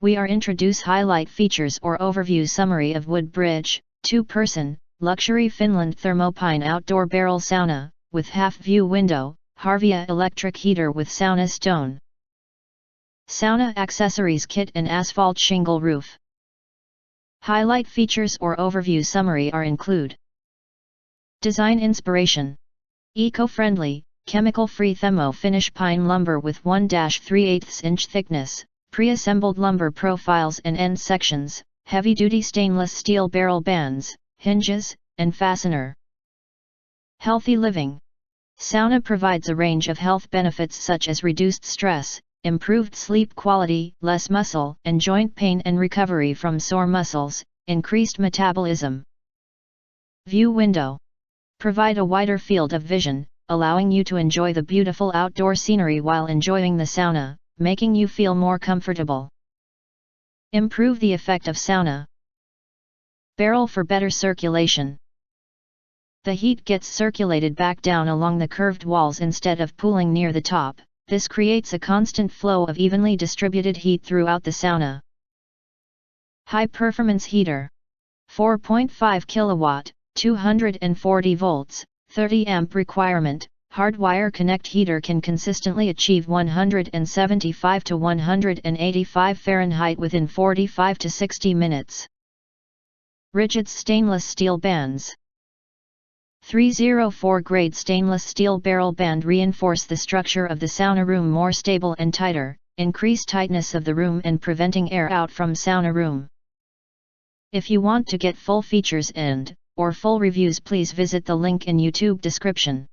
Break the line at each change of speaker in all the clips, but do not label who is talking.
we are introduce highlight features or overview summary of WOODBRIDGE, 2-person, luxury Finland Thermo Pine outdoor barrel sauna, with half-view window, Harvia electric heater with sauna stone. Sauna accessories kit and asphalt shingle roof. Highlight features or overview summary are include. Design inspiration. Eco-friendly, chemical-free Thermo finish pine lumber with 1-3/8 inch thickness, pre-assembled lumber profiles and end sections, heavy-duty stainless steel barrel bands, hinges, and fastener. Healthy living. Sauna provides a range of health benefits such as reduced stress, improved sleep quality, less muscle and joint pain and recovery from sore muscles, increased metabolism. View window. Provide a wider field of vision, allowing you to enjoy the beautiful outdoor scenery while enjoying the sauna, making you feel more comfortable. Improve the effect of sauna. Barrel for better circulation. The heat gets circulated back down along the curved walls instead of pooling near the top. This creates a constant flow of evenly distributed heat throughout the sauna. High performance heater. 4.5 kilowatt, 240 volts, 30 amp requirement, hardwire connect heater can consistently achieve 175 to 185 Fahrenheit within 45 to 60 minutes. Rigid stainless steel bands. 304 grade stainless steel barrel band reinforce the structure of the sauna room more stable and tighter, increase tightness of the room and preventing air out from sauna room. If you want to get full features or full reviews, please visit the link in YouTube description.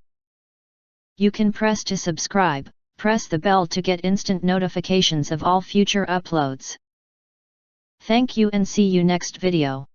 You can press to subscribe, press the bell to get instant notifications of all future uploads. Thank you and see you next video.